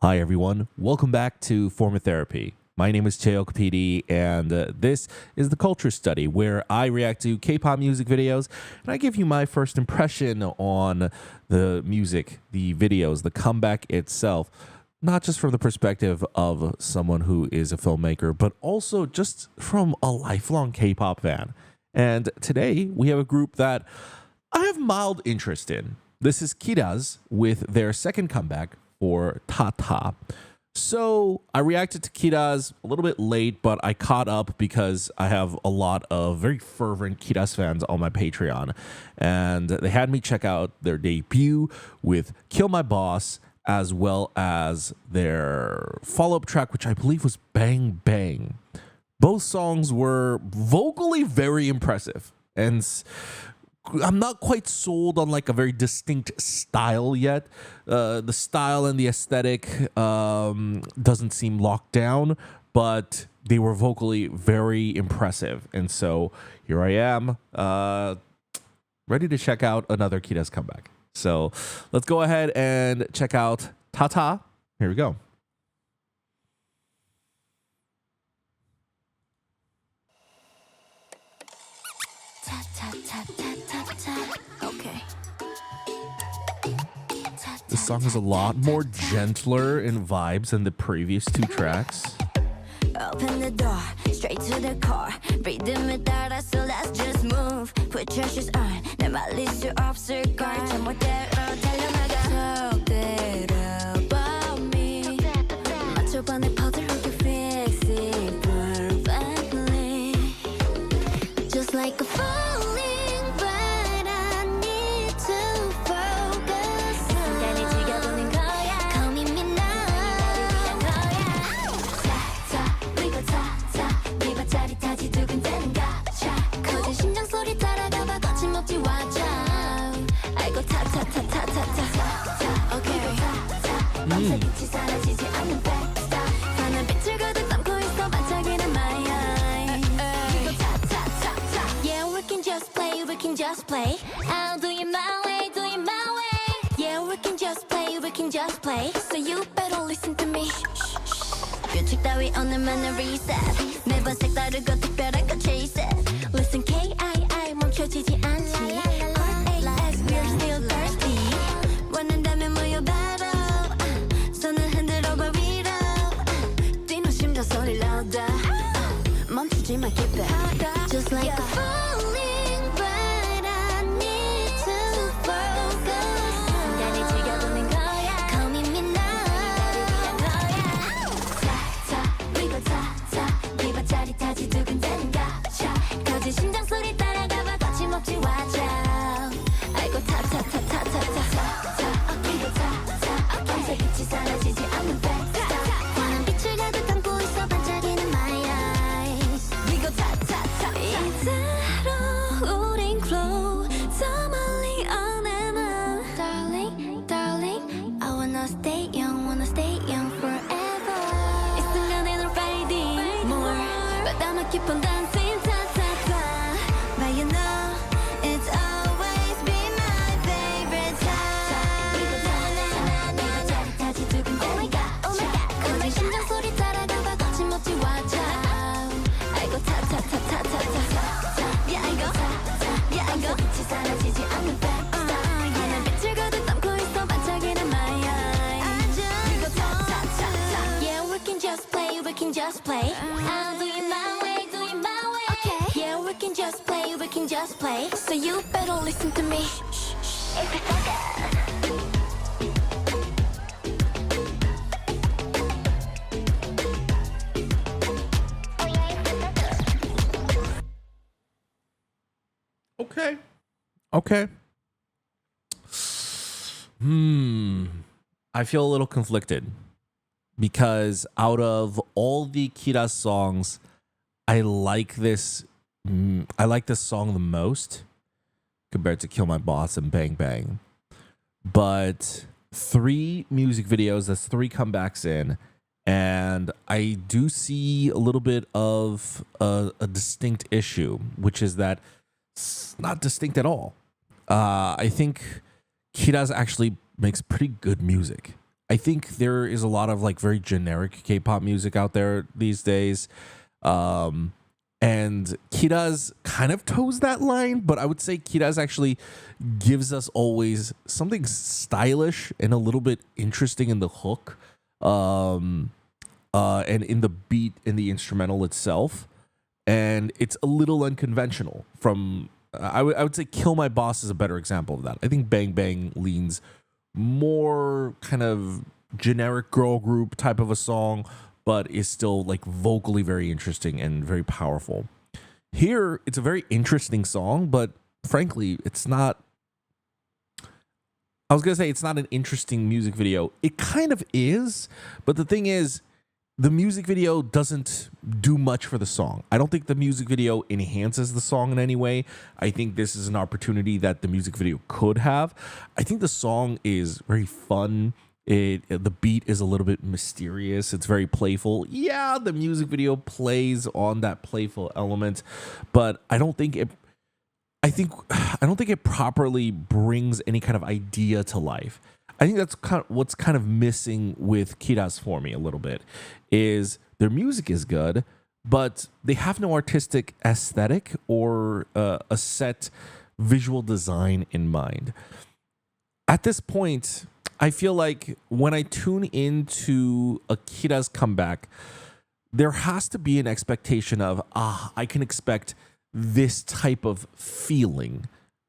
Hi, everyone. Welcome back to Form of Therapy. My name is Cheok PD, and this is the Culture Study, where I react to K-pop music videos, and I give you my first impression on the music, the videos, the comeback itself, not just from the perspective of someone who is a filmmaker, but also just from a lifelong K-pop fan. And today, we have a group that I have mild interest in. This is KIIRAS with their second comeback for Tata. So I reacted to KIIRAS a little bit late, but I caught up because I have a lot of very fervent KIIRAS fans on my Patreon. And they had me check out their debut with Kill My Boss, as well as their follow-up track, which I believe was Bang Bang. Both songs were vocally very impressive. And I'm not quite sold on like a very distinct style yet. The style and the aesthetic doesn't seem locked down, but they were vocally very impressive. And so here I am, ready to check out another KIIRAS comeback. So let's go ahead and check out Tata. Here we go. Okay. This song is a lot more gentler in vibes than the previous two tracks. Open the door, straight to the core. Rhythm에 따라, so let's just move. Put your shoes on. 내 말릴 수 없을 걸. 전봇대로 달려나가. 속대로 봄이 맞춰봐 내 퍼즐 hook you fix it perfectly. Just like a falling, but I need to focus. 이 순간을 즐겨보는 거야. Come with me now. 타타, we go 타타. 네 발자리까지 두근대는 가차. 커진 심장 소리 따라가봐 거침없이 watch out. 아이고 타타타타타타. Okay. 밤새빛이 사라지지 않는 backstar. 환한 빛을 가득 담고 있어 반짝이는 my eyes. We go 타타타타. Yeah, we can just play, we can just play. I'll do it my way, do it my way. Yeah, we can just play, we can just play. So you better listen to me. 규칙 따위 오늘만은 reset. 매번 색다르고 특별한 거 chase it. Listen KII 멈춰지지 않지. KIIRAS we're still thirsty. 원한다면 모여 battle. 손을 흔들어봐 위로. 뛰는 심장 소리 louder. 멈추지 마 keep it. Just like a falling, but I need to focus. 순간을 즐겨보는 거야. Come with me now. 타타, we go 타타. 네 발자리까지 두근대는 가차. 커진 심장 소리 따라가봐 거침없이 watch out. 아이고 타타타타타타. we go 타타. 밤새빛이 사라지지 않는 backstar. 환한 빛을 가득 담고 있어 반짝이는 my eyes. We go 타타타. 이대로 우린 glow. 더 멀리 on and on. Darling, darling, I wanna stay young forever. 이 순간에 널 fading more. 바다만 깊은 dancing 타타타. But you know it's always been my favorite time. We go 타타타. 자리까지 두근대는 가차. 커진 심장 소리 따라가봐 거침없이 watch out. 아이고 타타타타타타. Yeah, I go. Yeah, I go. 빛이 사라지지 않는 backstar. 환한 빛을 가득 담고 있어 반짝이는 my eyes. We go 타타타타. Yeah, we can just play, we can just play. I'll do it my way, do it my way. Okay. Yeah, we can just play, we can just play. So you better listen to me. It's a second. Okay. I feel a little conflicted because out of all the KIIRAS songs, I like this song the most compared to Kill My Boss and Bang Bang. But 3 music videos, that's 3 comebacks in, and I do see a little bit of a distinct issue, which is that it's not distinct at all. I think KIIRAS actually makes pretty good music. I think there is a lot of like very generic K-pop music out there these days. And KIIRAS kind of toes that line, but I would say KIIRAS actually gives us always something stylish and a little bit interesting in the hook, and in the beat in the instrumental itself. And it's a little unconventional from, I would say Kill My Boss is a better example of that. I think Bang Bang leans more kind of generic girl group type of a song, but is still like vocally very interesting and very powerful. Here, it's a very interesting song, but frankly, it's not. I was going to say it's not an interesting music video. It kind of is, but the thing is, the music video doesn't do much for the song. I don't think the music video enhances the song in any way. I think this is an opportunity that the music video could have. I think the song is very fun. The beat is a little bit mysterious. It's very playful. Yeah, the music video plays on that playful element, but I don't think it properly brings any kind of idea to life. I think that's what's kind of missing with KIIRAS for me a little bit, is their music is good, but they have no artistic aesthetic or a set visual design in mind. At this point, I feel like when I tune into a KIIRAS comeback, there has to be an expectation of, I can expect this type of feeling.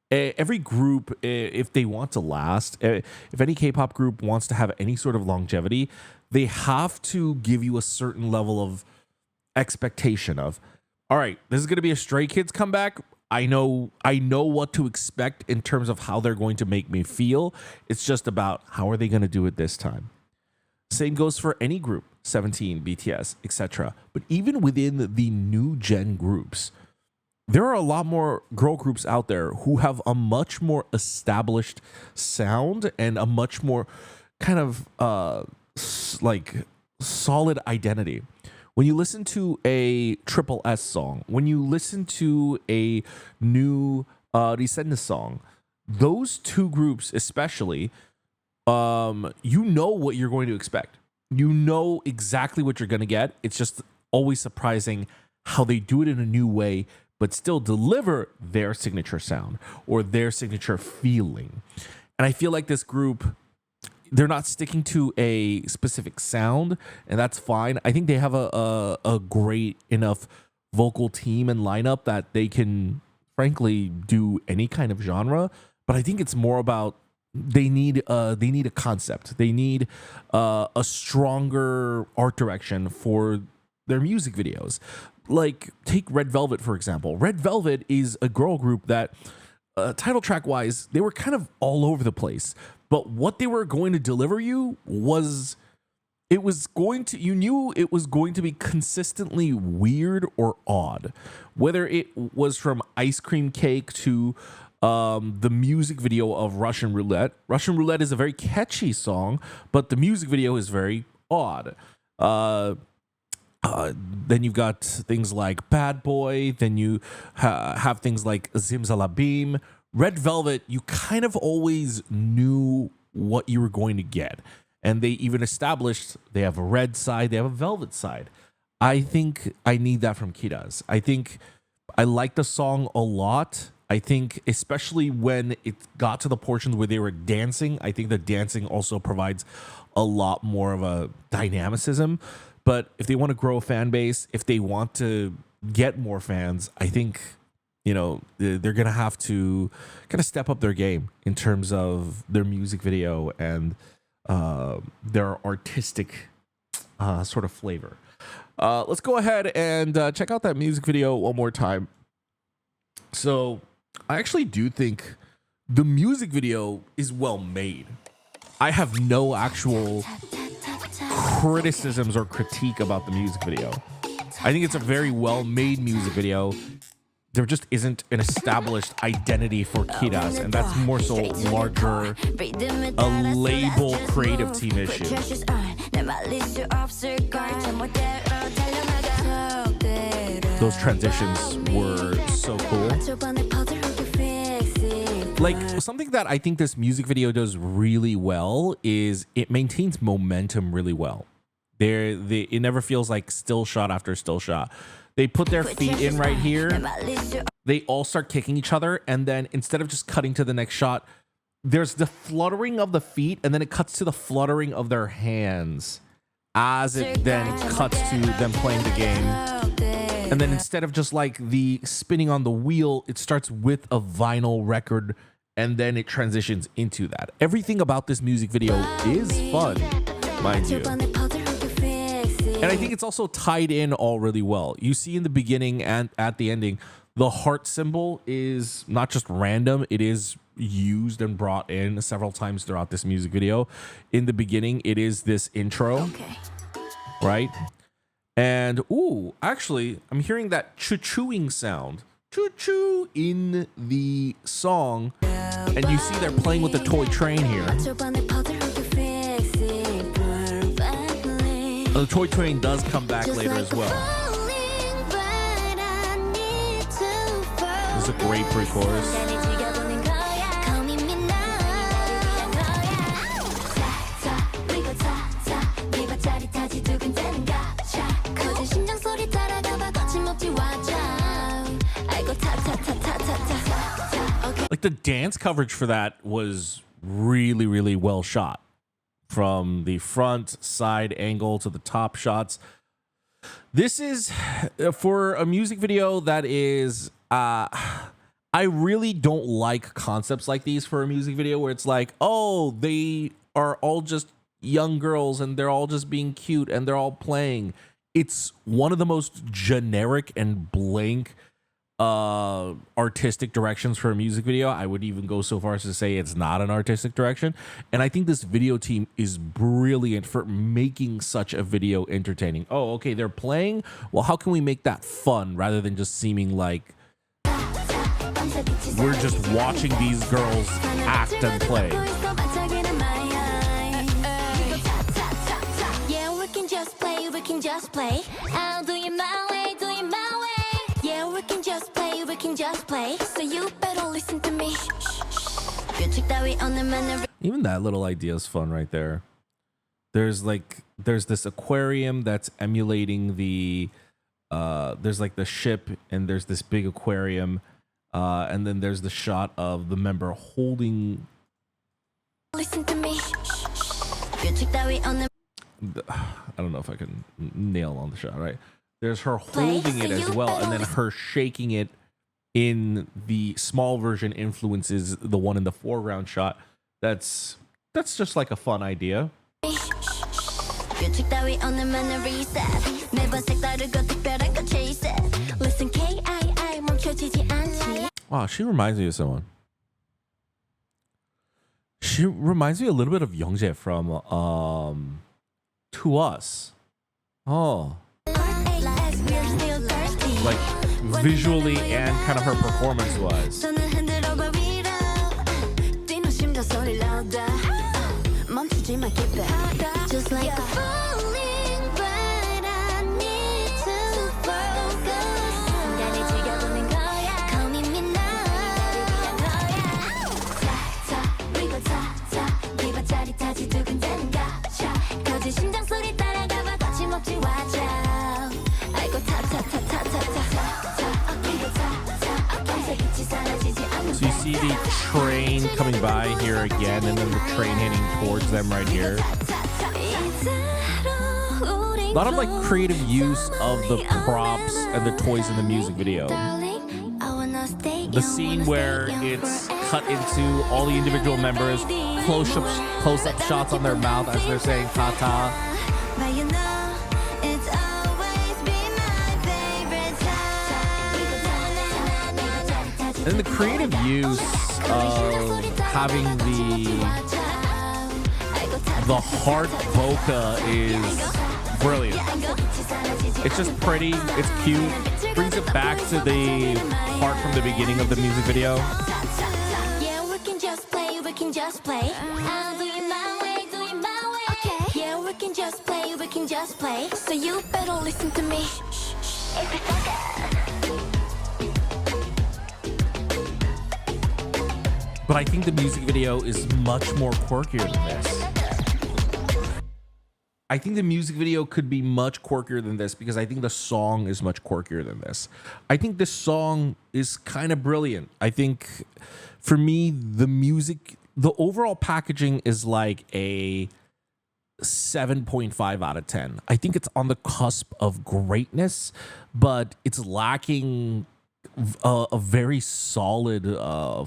Every group, if they want to last, if any K-pop group wants to have any sort of longevity, they have to give you a certain level of expectation of, all right, this is going to be a Stray Kids comeback. I know what to expect in terms of how they're going to make me feel. It's just about how are they going to do it this time. Same goes for any group, 17, BTS, etc. But even within the new gen groups, there are a lot more girl groups out there who have a much more established sound and a much more kind of like solid identity. When you listen to a Triple S song, when you listen to a new Resende song, those two groups especially, you know what you're going to expect. You know exactly what you're going to get. It's just always surprising how they do it in a new way, but still deliver their signature sound or their signature feeling. And I feel like this group, they're not sticking to a specific sound, and that's fine. I think they have a great enough vocal team and lineup that they can, frankly, do any kind of genre. But I think it's more about they need a concept. They need a stronger art direction for their music videos. Like, take Red Velvet, for example. Red Velvet is a girl group that, title track wise, they were kind of all over the place. But what they were going to deliver you was, you knew it was going to be consistently weird or odd. Whether it was from Ice Cream Cake to the music video of Russian Roulette. Russian Roulette is a very catchy song, but the music video is very odd. Then you've got things like Bad Boy. Then you have things like Zimzalabim. Red Velvet, you kind of always knew what you were going to get. And they even established they have a red side, they have a velvet side. I think I need that from KIIRAS. I think I like the song a lot. I think especially when it got to the portions where they were dancing, I think the dancing also provides a lot more of a dynamicism. But if they want to grow a fan base, if they want to get more fans, I think, they're going to have to kind of step up their game in terms of their music video and their artistic sort of flavor. Let's go ahead and check out that music video one more time. So I actually do think the music video is well made. I have no actual criticisms or critique about the music video. I think it's a very well-made music video. There just isn't an established identity for KIIRAS, and that's more so larger a label creative team issue. Those transitions were so cool. Like, something that I think this music video does really well is it maintains momentum really well. It never feels like still shot after still shot. They put their feet in right here. They all start kicking each other, and then instead of just cutting to the next shot, there's the fluttering of the feet, and then it cuts to the fluttering of their hands as it then cuts to them playing the game. And then instead of just like the spinning on the wheel, it starts with a vinyl record, and then it transitions into that. Everything about this music video is fun, mind you. And I think it's also tied in all really well. You see in the beginning and at the ending, the heart symbol is not just random, it is used and brought in several times throughout this music video. In the beginning, it is this intro, right? And, ooh, actually, I'm hearing that choo-chooing sound. Choo-choo in the song. And you see they're playing with the toy train here. The toy train does come back later as well. This is a great pre-chorus. Like, the dance coverage for that was really, really well shot. From the front, side angle to the top shots. This is for a music video that is, I really don't like concepts like these for a music video where it's like, oh, they are all just young girls and they're all just being cute and they're all playing. It's one of the most generic and blank artistic directions for a music video. I would even go so far as to say it's not an artistic direction. And I think this video team is brilliant for making such a video entertaining. Oh, okay, they're playing. Well, how can we make that fun rather than just seeming like we're just watching these girls act and play? Yeah, we can just play, we can just play. I'll do it my way, do it my way. Yeah, we can just play, we can just play. So you better listen to me. Even that little idea is fun right there. There's this aquarium that's emulating the there's like the ship, and there's this big aquarium, and then there's the shot of the member holding. Listen to me. I don't know if I can nail on the shot, right? There's her holding it as well, and then her shaking it in the small version influences the one in the foreground shot. That's just like a fun idea. Wow, she reminds me of someone. She reminds me a little bit of Youngjae from To Us. Oh. Like visually and kind of her performance wise. Just like a falling, but I need to focus. Call me So you see the train coming by here again, and then the train heading towards them right here. A lot of like creative use of the props and the toys in the music video. The scene where it's cut into all the individual members, close-up shots on their mouth as they're saying Tata. And the creative use of having the heart bokeh is brilliant. It's just pretty, it's cute, brings it back to the part from the beginning of the music video. Yeah, we can just play, we can just play. I'll do it my way, do it my way. Okay. Yeah, we can just play, we can just play. So you better listen to me. But but I think the music video is much more quirkier than this. I think the music video could be much quirkier than this because I think the song is much quirkier than this. I think this song is kind of brilliant. I think for me, the overall packaging is like a 7.5 out of 10. I think it's on the cusp of greatness, but it's lacking a very solid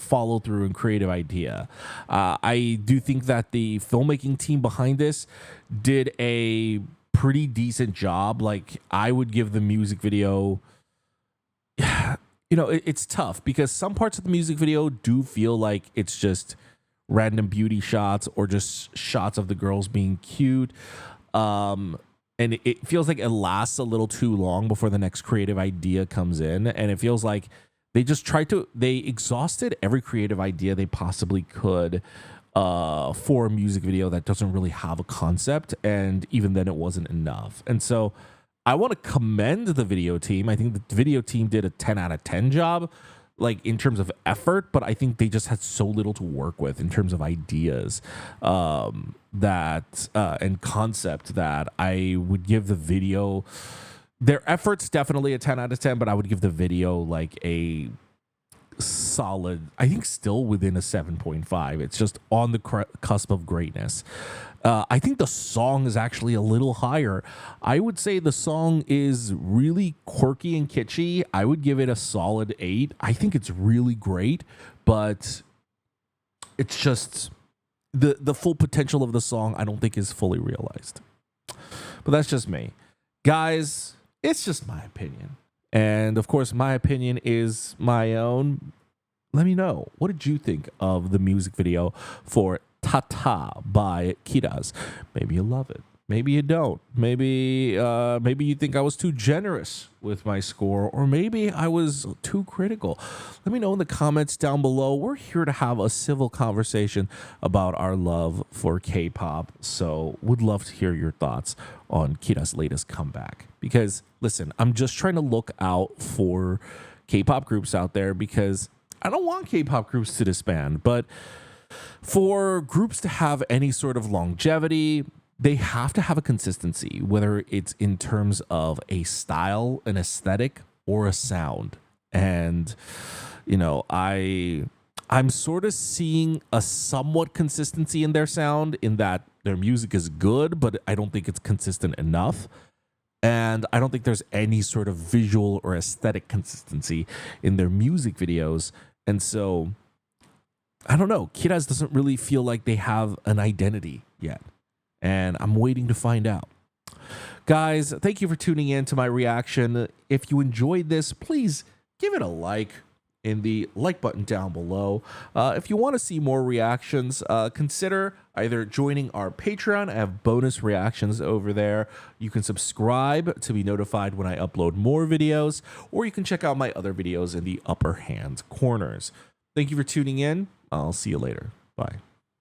follow through and creative idea. I do think that the filmmaking team behind this did a pretty decent job. Like, I would give the music video, it's tough because some parts of the music video do feel like it's just random beauty shots or just shots of the girls being cute. And it feels like it lasts a little too long before the next creative idea comes in. And it feels like they exhausted every creative idea they possibly could for a music video that doesn't really have a concept. And even then it wasn't enough. And so I want to commend the video team. I think the video team did a 10 out of 10 job, like in terms of effort, but I think they just had so little to work with in terms of ideas and concept that I would give the video, their efforts definitely a 10 out of 10, but I would give the video like a solid, I think still within a 7.5. It's just on the cusp of greatness. I think the song is actually a little higher. I would say the song is really quirky and kitschy. I would give it a solid 8. I think it's really great, but it's just the full potential of the song I don't think is fully realized. But that's just me. Guys, it's just my opinion. And of course, my opinion is my own. Let me know. What did you think of the music video for Tata by KIIRAS? Maybe you love it. Maybe you don't. Maybe you think I was too generous with my score, or maybe I was too critical. Let me know in the comments down below. We're here to have a civil conversation about our love for K-pop, so would love to hear your thoughts on KIIRAS' latest comeback. Because, listen, I'm just trying to look out for K-pop groups out there because I don't want K-pop groups to disband, but for groups to have any sort of longevity, they have to have a consistency, whether it's in terms of a style, an aesthetic, or a sound. And, I'm sort of seeing a somewhat consistency in their sound in that their music is good, but I don't think it's consistent enough. And I don't think there's any sort of visual or aesthetic consistency in their music videos. And so, I don't know, KIIRAS doesn't really feel like they have an identity yet. And I'm waiting to find out. Guys, thank you for tuning in to my reaction. If you enjoyed this, please give it a like in the like button down below. If you want to see more reactions, consider either joining our Patreon. I have bonus reactions over there. You can subscribe to be notified when I upload more videos, or you can check out my other videos in the upper hand corners. Thank you for tuning in. I'll see you later. Bye.